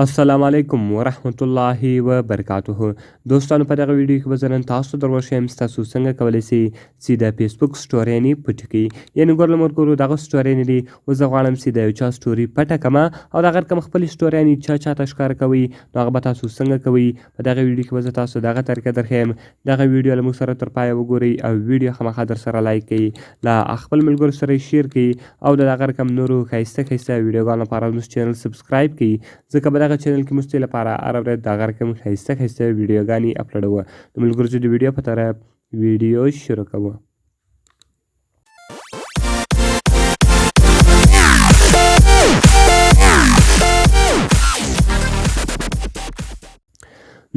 السلام علیکم ورحمت الله وبرکاته. دوستانو په دغه ویډیو کې به زه نن تاسو ته دروښیم تاسو څنګه کولی شئ چې د فیسبوک سټوريانې پټې کړئ. یعنې ګورله ملګرو دغه سټوريانې دي اوس زه غواړم چې د یو چا سټوري پټه کړمه او د هغه کوم خپلې سټوريانې چاته ښکاره کوئ نو هغه به تاسو څنګه کوئ. په دغه ویډیو کې به زه تاسو دغه طریقه درښیم. دغه ویډیو له موږ سره تر پایه وګورئ او ویډیو خامخا در سره لایک کړئ، له خپل ملګرو سره یې شیر کړئ او د هغه رقم نورو ښایسته ښایسته ویډیوګانو لپاره زموږ چینل سبسکرایب کړئ، ځکه په دغه چینل کې موږ لپاره هره ورځ د هغه رقم ښایسته ښایسته ویډیوګانې اپلوډوو. د ملګرو د ویډیو په طرف ویډیو شروع کوو.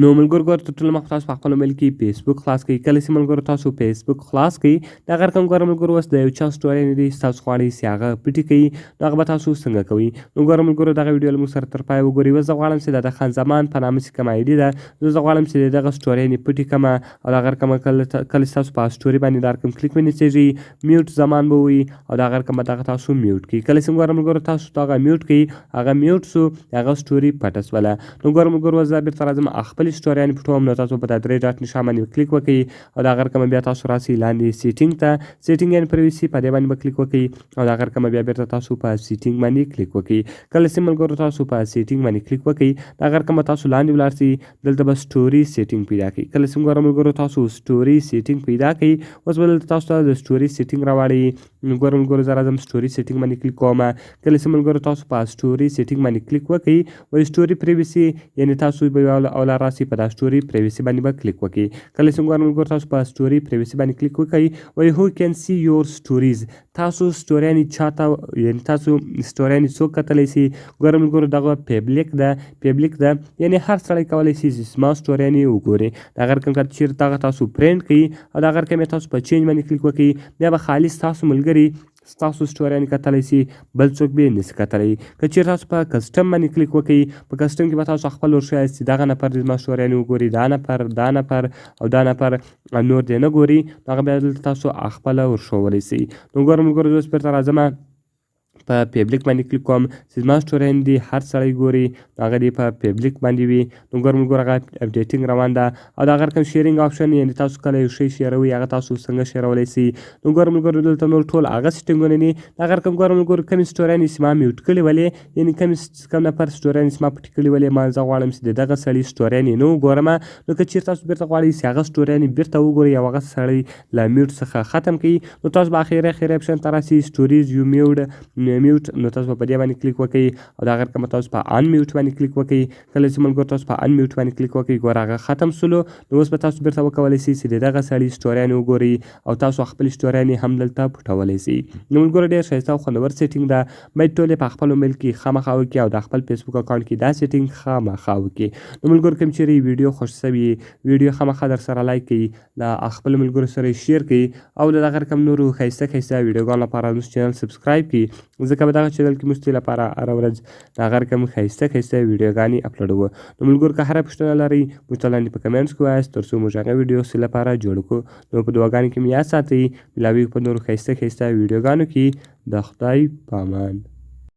نو ملګرو ګوره تر ټولو مخکې تاسو په خپل موبایل کې فیسبوک خلاص کړئ. کله چې ملګرو تاسو فیسبوک خلاص کړئ د هغه رقم ګوره ملګرو اوس د یو چا سټوري دي تاسو غواړئ چې هغه پټې کړئ نو هغه به تاسو څنګه کوئ. نو ګوره ملګرو دغه ویډیو له موږ سره تر پایه وګورئ. اوس زه غواړم چې د خان زمان په نامه چې کومه آیډي ده زه غواړم چې دغه سټوريانې پټې کړمه او د هغه رقم کله چې تاسو په سټوري باندې دا رقم کلیک ونیسئ میوټ زمان به وي او د هغه رقم به دغه تاسو میوټ کړئ. کله چې ګوره ملګرو تاسو دغه میوټ کړئ هغه میوټ سو هغه سټوري پټه شوله. نو ګوره ملګرو اوس زه بېرته راځم خپلې سټوريانې پټوم. نو تاسو په دا درې ډاټ نښان باندې کلیک وکړئ او د هغه رقم بیا تاسو راسئ لاندې سیټینګ ته سیټینګ یعنې پریویسي په دې باندې به کلیک وکړئ او د هغه رقم بیا بېرته تاسو په سیټینګ باندې کلیک وکړئ. کله چې ملګرو تاسو په سیټینګ باندې کلیک وکړئ د هغه رقم به تاسو لاندې ولاړ شئ دلته به سټوري سیټینګ پیدا کړئ. کله چې ګوره ملګرو تاسو سټوري سیټینګ پیدا کړئ اوس به دلته تاسو ته د سټوري سیټینګ راواړئ. ګوره ملګرو زه راځم سټوري سیټینګ باندې کلیک کوم. کله چې ملګرو تاسو په سټوري سیټینګ باندې کلیک وکړئ وایي سټوري پریویسي یعنې تاسو به اوله راسئ په دا سټوري پریویسي باندې به کلیک وکړئ. کله چې ګوره ملګرو تاسو په سټوري پریویسي باندې کلیک وکړئ وایي هو کین سی یور سټوریز تاسو سټوریانې چاته یعنې تاسو سټوریانې څوک کتلی شي. ګوره ملګرو دغه پبلیک ده یعنې هر سړی کولی شي چې زما سټوریانې وګوري. د هغه رقم که چېرې دغه تاسو پرنټ کړئ او د هغه رقم یې تاسو په چینج باندې کلیک وکړئ بیا به خالي ستاسو ملګري ستاسو سټوریانې کتلی شي بل څوک به یې نشي کتلی. که چېرې تاسو په کسټم باندې کلیک وکړئ په کسټم کې به تاسو خپل ورښیاست چې دغه نفر دې زما سټوریانې وګوري دا نفر او دا نفر نور دې نه ګوري نو هغه بیا دلته تاسو خپله ورښولی شئ. نو ګوره ملګرو زه اوس بېرته راځم په پبلیک باندې کلیک کوم چې زما سټوریانې دي هر سړی ګوري هغه دې په پبلیک باندې وي. نو ګوره ملګرو هغه اپډیټینګ روان ده او د هغه رقم شیرینګ آپشن یعنې تاسو کله یو شی شیروئ هغه تاسو څنګه شیرولی شئ. نو ګوره ملګرو دلته نور ټول هغه سیټینګونه دي د هغه رقم ګوره ملګرو کومې سټوریانې چې ما میوټ کړې ولې یعنې کوم نفر سټوریانې چې ما پټې کړې ولې ما زه غواړم چې د دغه سړي سټوریانې نه وګورم. نو که چېرې تاسو بېرته غواړئ چې هغه سټوریانې بېرته وګورئ او هغه سړی له میوټ څخه ختم کړئ نو تاسو به اخري آپشن ته راسئ سټوریز یو میوټ نو تاسو په دې باندې کلیک وکړئ او د هغه رقم تاسو په ان میوټ باندې کلیک وکړئ. کله چې ملګرو تاسو په ان میوټ باندې کلیک وکړئ ګوره هغه ختم سولو نو اوس به تاسو بېرته وکولی شئ چې د دغه سړي سټوریانې وګورئ او تاسو خپلې سټوریانې هم دلته پټولی شئ. نو ملګرو ډېر ښایسته او خوندور سیټینګ ده باید ټول یې په خپل موبایل کې خامخا وکړئ او د خپل فیسبوک اکاونټ کې دا سیټینګ خامخا وکړئ. نو ملګرو کوم چېرې ویډیو خوښ شوي ویډیو خامخا در سره لایک کړئ له خپلو ملګرو سره یې شیر کړئ او د هغه رقم نورو ښایسته ښایسته ویډیوګانو لپاره زموږ چینل سبسکرایب کړئ ځکه په دغه چینل کې موږ لپاره هره ورځ د هغه رقم ښایسته ښایسته ویډیوګانې اپلوډوو. نو ملګرو که هره پوښتنه لرئ موږ ته لاندې په کمنټس کې ووایاست تر څو موږ هغه ویډیو ستاسو لپاره جوړ کړو. نو په دعاګانو کې مې یاد ساتئ ملاویږو په نورو ښایسته ښایسته ویډیوګانو کې. د خدای په امان.